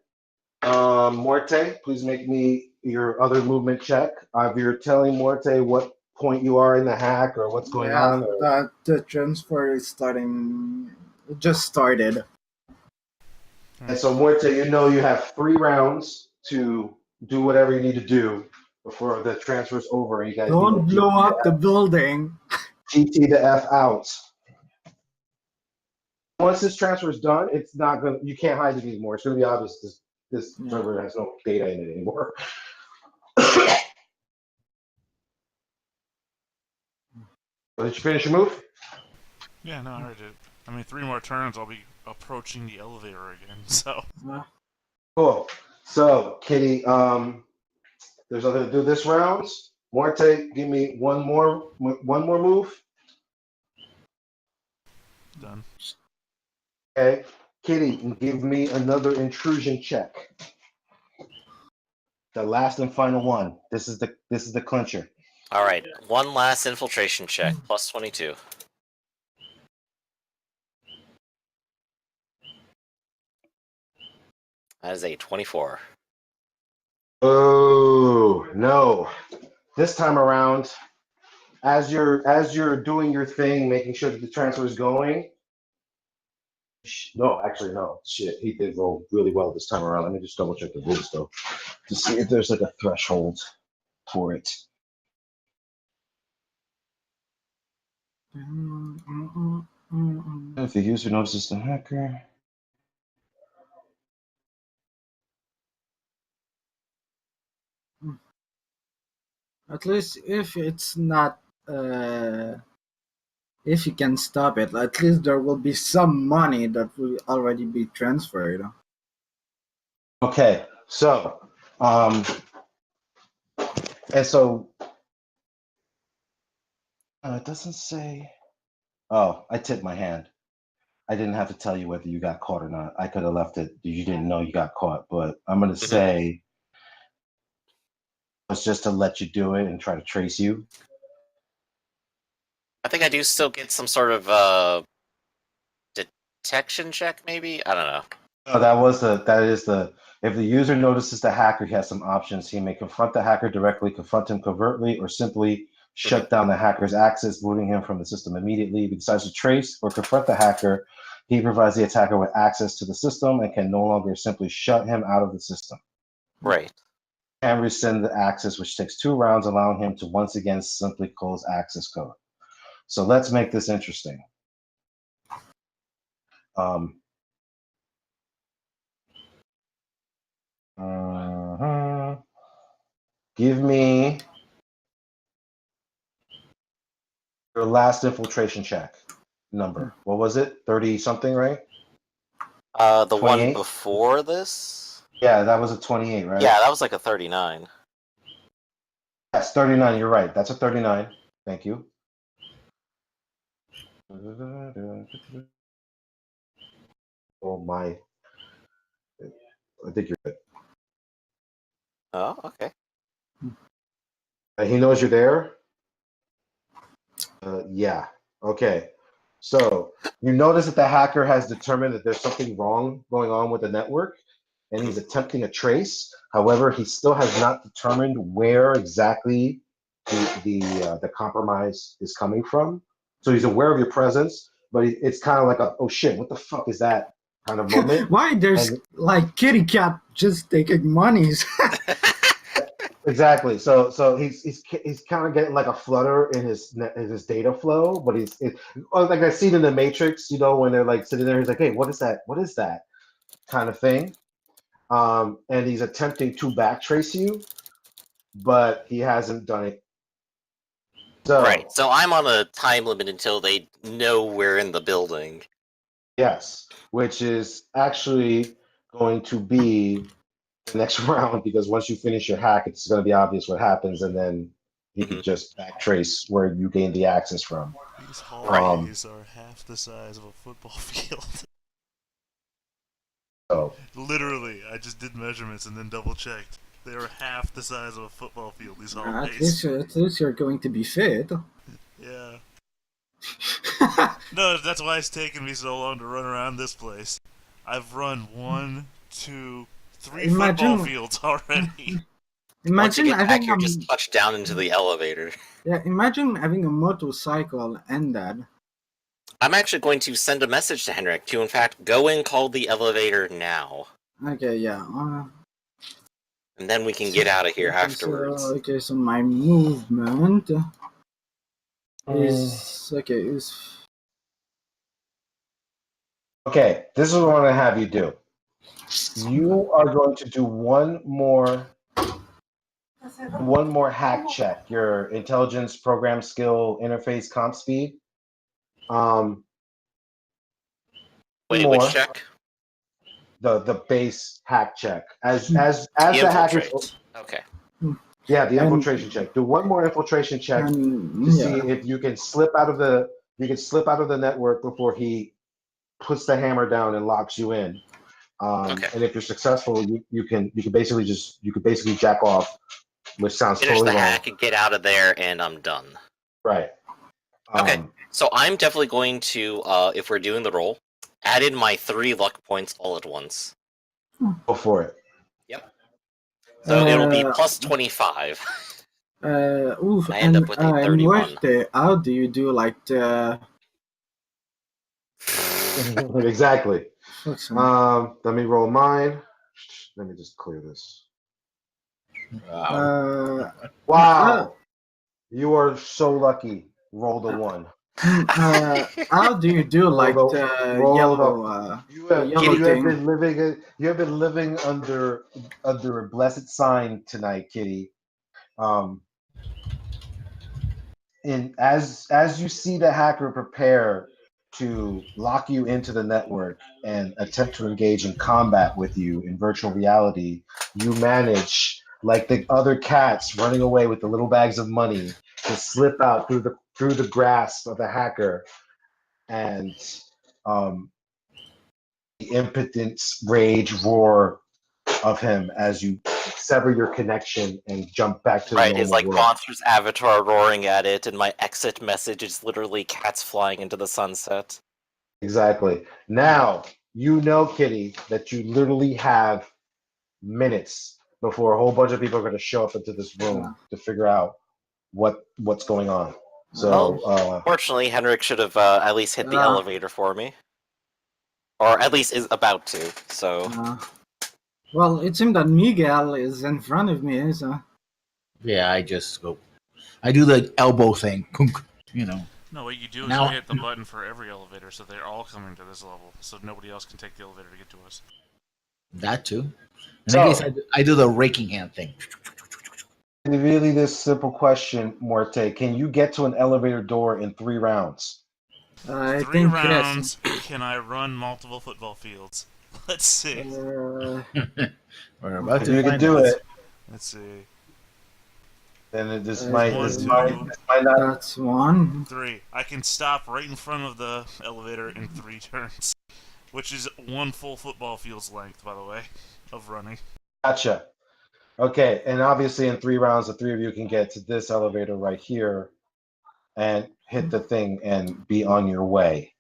Morte, please make me your other movement check. If you're telling Morte what point you are in the hack or what's going Yeah, on. Or... the transfer is starting. It just started. And so, Morte, you know you have 3 rounds to do whatever you need to do before the transfer's over. And you guys Don't need to blow up the building. GT the F out. Once this transfer is done, it's not gonna. You can't hide it anymore. It's gonna be obvious. This server has no data in it anymore. Did you finish your move? Yeah, no, I already did. I mean, 3 more turns, I'll be approaching the elevator again. So. Cool. So, Kitty, there's nothing to do this round. Morte, give me one more move. Done. Okay. Kitty, give me another intrusion check. The last and final one. This is the clincher. All right, one last infiltration check, plus 22. That is a 24. Oh no! This time around, as you're doing your thing, making sure that the transfer is going. No, actually, no. Shit, he did roll really well this time around. Let me just double check the rules though, to see if there's like a threshold for it. If the user notices the hacker. At least if it's not, if you can stop it, at least there will be some money that will already be transferred. Okay, so, and so, it doesn't say. Oh, I tipped my hand. I didn't have to tell you whether you got caught or not. I could have left it. You didn't know you got caught, but I'm gonna say it's just to let you do it and try to trace you. I think I do still get some sort of detection check, maybe? I don't know. No, that is the if the user notices the hacker, he has some options. He may confront the hacker directly, confront him covertly, or simply shut down the hacker's access, booting him from the system immediately. If he decides to trace or confront the hacker, he provides the attacker with access to the system and can no longer simply shut him out of the system. Right. And rescind the access, which takes 2 rounds, allowing him to once again simply close access code. So let's make this interesting. Give me your last infiltration check number. What was it? 30 something, right? The 28? one before this? Yeah, that was a 28, right? Yeah, that was like a 39. Yes, 39. You're right. That's a 39. Thank you. Oh my. I think you're good. Oh, okay. He knows you're there? Yeah. Okay. So you notice that the hacker has determined that there's something wrong going on with the network, and he's attempting a trace. However, he still has not determined where exactly the compromise is coming from. So he's aware of your presence, but it's kind of like a, oh shit, what the fuck is that kind of moment. Why there's like kitty cat just taking monies? Exactly. So he's kind of getting like a flutter in his data flow, but like I seen in the Matrix, you know, when they're like sitting there, he's like, hey, what is that? What is that? Kind of thing. And he's attempting to backtrace you, but he hasn't done it. So, right. So I'm on a time limit until they know we're in the building. yes, which is actually going to be the next round, because once you finish your hack, it's going to be obvious what happens, and then he could just backtrace where you gained the access from. These hallways are half the size of a football field. So Literally, I just did measurements and then double checked. They are half the size of a football field, these hallways. At least you're going to be fit. Yeah. No, that's why it's taken me so long to run around this place. I've run 1, 2, 3 Imagine- football fields already. Once you Imagine get back, having you're just touched down into the elevator. yeah. Imagine having a motorcycle and that. I'm actually going to send a message to Henrik to, in fact, go and call the elevator now. Okay, yeah. And then we can get out of here Okay, afterwards. So my movement is okay. Okay, this is what I'm going to have you do. You are going to do one more hack check. Your intelligence, program skill, interface, comp speed. Wait, more. which check? The base hack check. As The the hackers. infiltrate. Okay. Yeah, the And- infiltration check. Do one more infiltration check And, to see if you can slip out of the network before he puts the hammer down and locks you in. Okay. And if you're successful, you can basically jack off, which sounds Finish totally the wrong. hack, get out of there, and I'm done. Right. Okay. So I'm definitely going to, if we're doing the roll, add in my 3 luck points all at once. Go for it. So it'll be plus 25. Oof, I end up with a 31. How do you do like the? Exactly. Fuck's Let me roll mine. Let me just clear this. Wow. Wow. You are so lucky. Roll the 1. How do you do like the yellow? You have been living under a blessed sign tonight, Kitty. And as you see the hacker prepare to lock you into the network and attempt to engage in combat with you in virtual reality, you manage, like the other cats running away with the little bags of money, to slip out through the grasp of the hacker, and the impotent rage roar of him as you sever your connection and jump back to the Right, normal it's like world. Monster's avatar roaring at it, and my exit message is literally cats flying into the sunset. Exactly. Now, you know, Kitty, that you literally have minutes before a whole bunch of people are going to show up into this room to figure out what's going on. So, Fortunately, Henrik should have at least hit the elevator for me. Or at least is about to, so... Well, it seems that Miguel is in front of me, so... Yeah, I just go. I do the elbow thing, you know. No, what you do is Now- you hit the button for every elevator, so they're all coming to this level, so nobody else can take the elevator to get to us. That too. In So- that case, I do the raking hand thing. really, this simple question, Morte: can you get to an elevator door in 3 rounds? I 3 think rounds. Can I run multiple football fields? Let's see. yes. We're about to If you can find do out. it, Let's see. then this Uh, might not. That's 1. 3. I can stop right in front of the elevator in 3 turns, which is 1 full football field's length, by the way, of running. Gotcha. Okay, and obviously in 3 rounds, the 3 of you can get to this elevator right here and hit the thing and be on your way.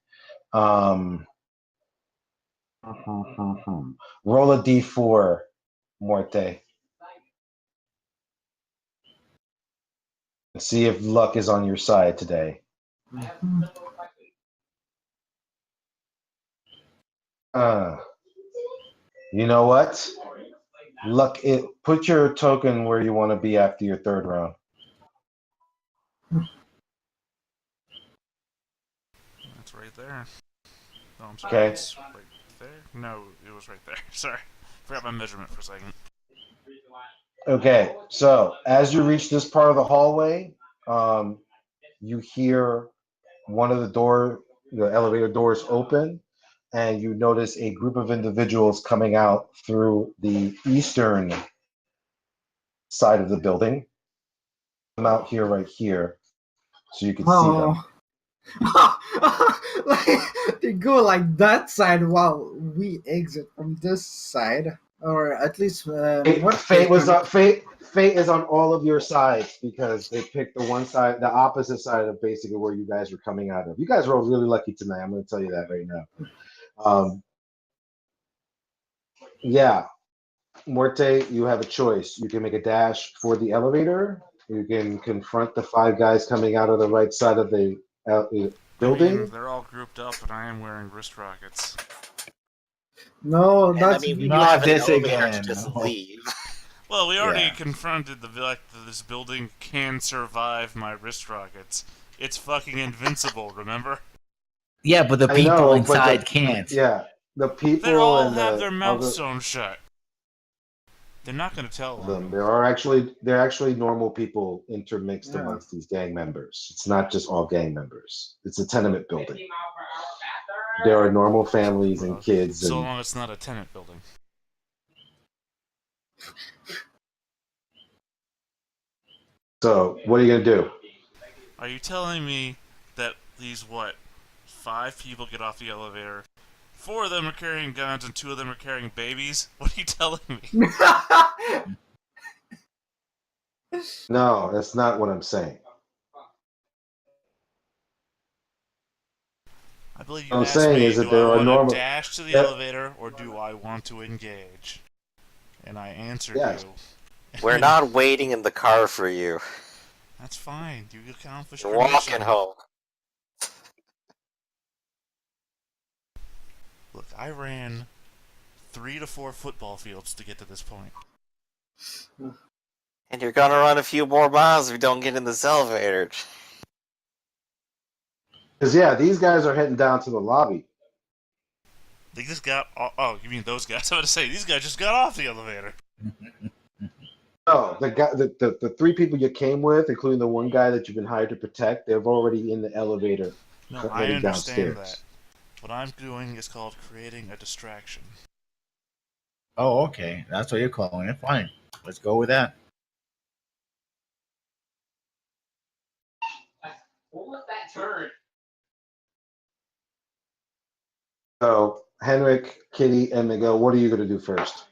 Roll a d4, Morte. See if luck is on your side today. You know what? Luck it. Put your token where you want to be after your 3rd round. That's right there. Oh, I'm sorry. Okay. It's right there? No, it was right there. Sorry. Forgot my measurement for a second. Okay, so as you reach this part of the hallway, you hear one of the elevator doors open, and you notice a group of individuals coming out through the eastern side of the building. I'm out here, right here, so you can see them. Like, they go like that side while we exit from this side, or at least Fate is on all of your sides because they picked the opposite side of basically where you guys were coming out of. You guys were really lucky tonight. I'm going to tell you that right now. Yeah, Morte, you have a choice. You can make a dash for the elevator. You can confront the 5 guys coming out of the right side of the I mean, building. they're all grouped up, and I am wearing wrist rockets. No, And I that's mean, you Not have an this elevator again. to just No. leave. Well, we already Yeah. confronted the fact that this building can survive my wrist rockets. It's fucking invincible, remember? Yeah, but the I people know, inside can't. yeah, the They people all and have the their mouths other sewn shut. They're not going to tell on them. me. They're actually normal people intermixed Yeah. amongst these gang members. It's not just all gang members. It's a tenement building. There are normal families and kids, So and long it's not a tenant building. so what are you gonna do? Are you telling me that these, 5 people get off the elevator, 4 of them are carrying guns and 2 of them are carrying babies? What are you telling me? No, that's not what I'm saying. I believe you What I'm asked saying me, is that do I there are want to normal. dash to the Yeah. elevator or do I want to engage? And I answered Yes. you. We're not waiting in the car for you. That's fine. You accomplished You're your walking mission. home. Look, I ran 3 to 4 football fields to get to this point. And you're gonna run a few more miles if you don't get in this elevator. Because yeah, these guys are heading down to the lobby. They just got. Oh, you mean those guys? I was about to say these guys just got off the elevator. No, the 3 people you came with, including the one guy that you've been hired to protect, they're already in the elevator. No, I heading understand downstairs. that. What I'm doing is called creating a distraction. Oh, okay. That's what you're calling it. Fine. Let's go with that. What was that turn? So Henrik, Kitty, and Miguel, what are you gonna do first?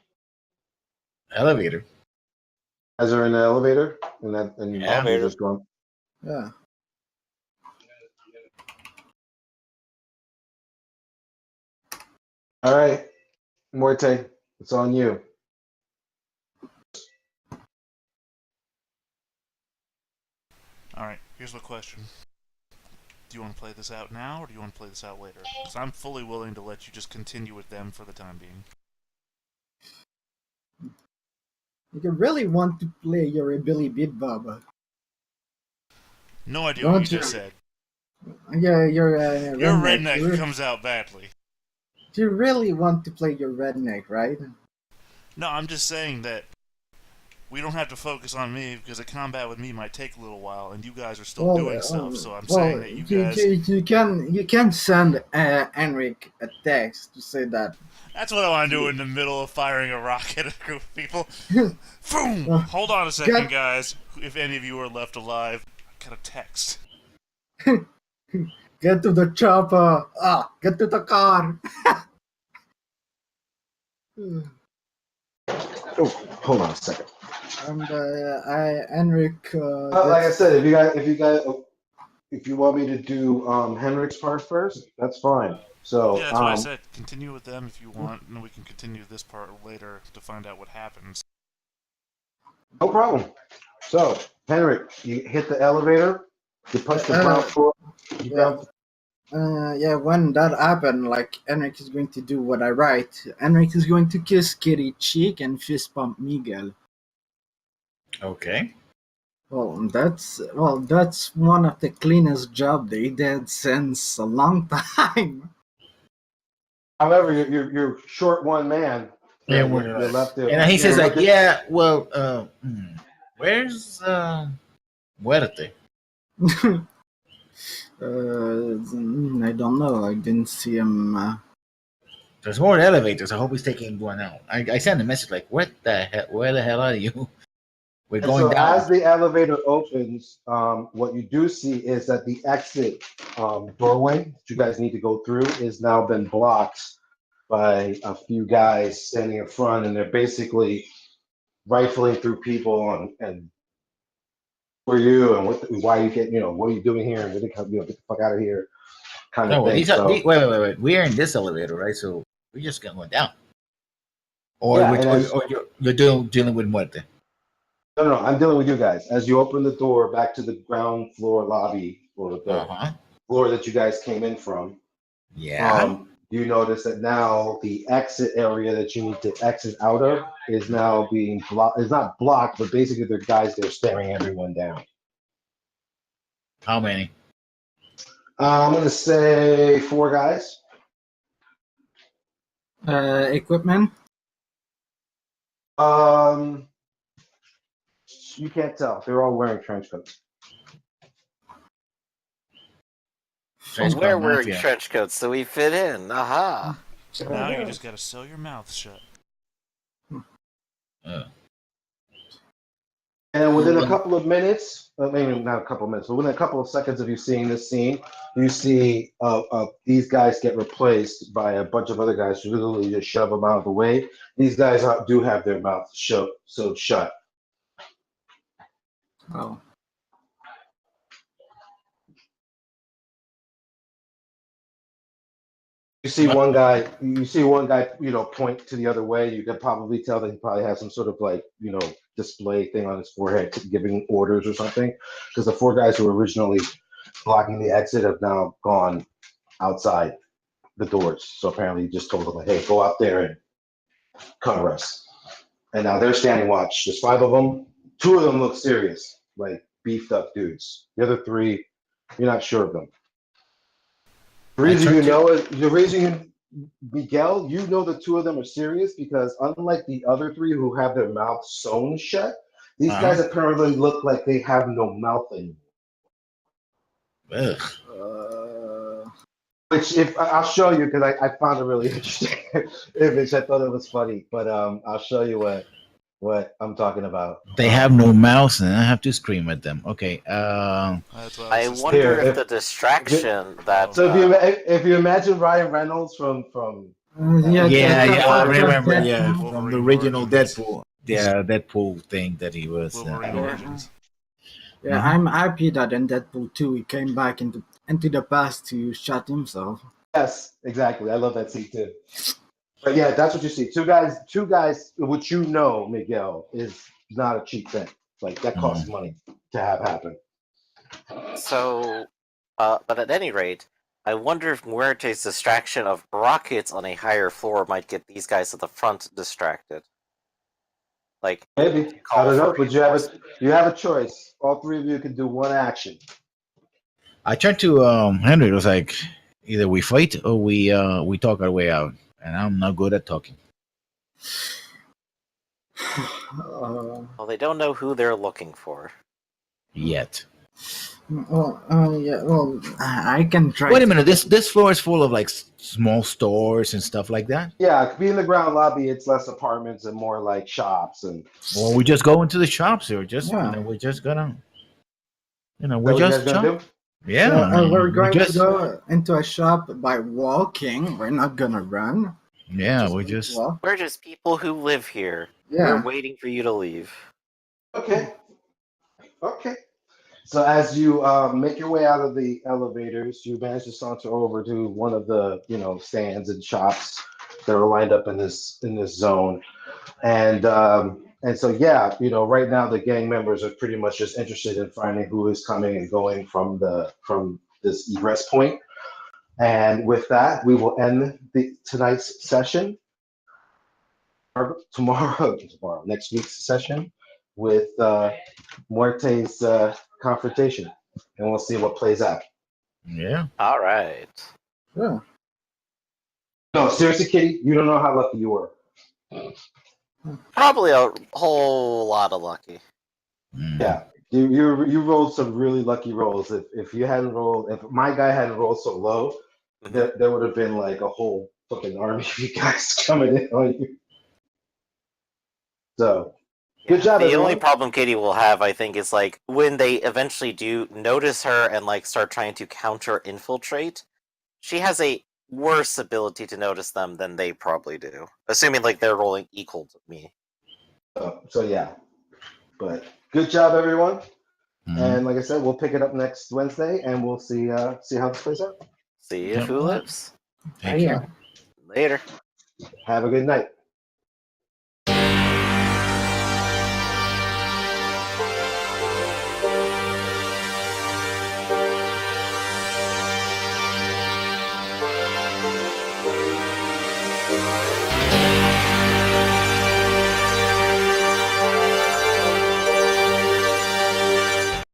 Elevator. As are in the elevator, and Yeah. you're Elevator. just going. Yeah. All right, Morte, it's on you. Alright, here's the question. Do you want to play this out now, or do you want to play this out later? Because I'm fully willing to let you just continue with them for the time being. You really want to play your Billy Bid Bob. No idea Don't what you you- just said. Yeah, your Your redneck. redneck comes out badly. You really want to play your redneck, right? No, I'm just saying that we don't have to focus on me because a combat with me might take a little while, and you guys are still doing stuff. So I'm saying that you guys. you can send Henrik a text to say that. That's what I want to do in the middle of firing a rocket at a group of people. Boom! Hold on a second, Get- guys. If any of you are left alive, I got a text. Get to the chopper. Get to the car. Oh, hold on a second. And Henrik. Like I said, if you want me to do Henrik's part first, that's fine. So Yeah, that's why I said continue with them if you want, and we can continue this part later to find out what happens. no problem. So Henrik, you hit the elevator. You punch the ground floor. Yeah, when that happened, like Henrik is going to do what I write. Henrik is going to kiss Kitty cheek and fist bump Miguel. Okay. That's one of the cleanest job they did since a long time. However, you're short one man. Yeah, So we're you're left there. And he says You're like, looking- yeah, well, where's Muerte? I don't know. I didn't see him. There's more elevators. I hope he's taking one out. I sent a message like, what the hell? Where the hell are you? We're And going so down. as the elevator opens, what you do see is that the exit doorway that you guys need to go through is now been blocked by a few guys standing in front, and they're basically rifling through people and who are you and why you get what are you doing here and get the fuck out of here kind of No, thing. wait. We're in this elevator, right? So we're just going down. Or, Yeah, with, and as, or you're dealing with Muerte. no, I'm dealing with you guys. As you open the door back to the ground floor lobby or the Uh-huh. floor that you guys came in from, Yeah. you notice that now the exit area that you need to exit out of is now being blocked. It's not blocked, but basically there are guys there staring everyone down. How many? I'm gonna say 4 guys. Equipment. Um, you can't tell. They're all wearing trench coats. Trench So, coat We're wearing mafia. trench coats, so we fit in. Aha! Now you just gotta sew your mouth shut. Uh, And within a couple of minutes, maybe not a couple of minutes, but within a couple of seconds of you seeing this scene, you see these guys get replaced by a bunch of other guys who literally just shove them out of the way. These guys do have their mouths sewed shut. oh. You see one guy, point to the other way. You can probably tell that he probably has some sort of display thing on his forehead giving orders or something. Because the 4 guys who were originally blocking the exit have now gone outside the doors. So apparently he just told them, like, hey, go out there and cover us. And now they're standing watch. There's 5 of them. 2 of them look serious, like beefed up dudes. The other 3, you're not sure of them. The reason Miguel, you know the 2 of them are serious because unlike the other 3 who have their mouths sewn shut, these guys apparently look like they have no mouth anymore. ugh. Which, if I'll show you, because I found a really interesting image. I thought it was funny, but I'll show you what I'm talking about. They have no mouse, and I have to scream at them. Okay. That's what I I was just wonder Here, if the distraction that. So if you imagine Ryan Reynolds from I remember. Deadpool. Yeah, from Wolverine the original Origins. Deadpool. Yeah, Deadpool thing that he was. Wolverine Origins. Yeah, I'm happy that in Deadpool 2 he came back into the past to shut himself. Yes, exactly. I love that scene too. But yeah, that's what you see. Two guys, which Miguel, is not a cheap thing. Like that costs money to have happen. So, but at any rate, I wonder if Muerte's distraction of rockets on a higher floor might get these guys at the front distracted. Like, Maybe. I don't know, but you have a choice. All 3 of you can do one action. I turned to Henry. It was like either we fight or we talk our way out, and I'm not good at talking. well, they don't know who they're looking for. Yet. Yeah. Well, I can try. Wait a minute. This floor is full of like small stores and stuff like that. Yeah, being the ground lobby, it's less apartments and more like shops and. Well, we just go into the shops here. Just Yeah. we're just gonna. We're What you just guys gonna do? yeah. We're going just, to go into a shop by walking. We're not gonna run. Yeah, we just. walk. We're just people who live here. Yeah. We're waiting for you to leave. Okay. So as you make your way out of the elevators, you manage to saunter over to one of the stands and shops that are lined up in this zone, and so right now the gang members are pretty much just interested in finding who is coming and going from this egress point. And with that, we will end tonight's session. Next week's session with Muerte's confrontation, and we'll see what plays out. Yeah. All right. Yeah. No, seriously, Kitty, you don't know how lucky you were. Probably a whole lot of lucky. Yeah, you rolled some really lucky rolls. If my guy hadn't rolled so low, there would have been like a whole fucking army of you guys coming in on you. So. Good job, The everyone. only problem Katie will have, I think, is like when they eventually do notice her and like start trying to counter infiltrate, she has a worse ability to notice them than they probably do. Assuming like they're rolling equal to me. So yeah. But good job, everyone. Mhm. And like I said, we'll pick it up next Wednesday and we'll see how this plays out. See if who lives. Take care. Later. Have a good night.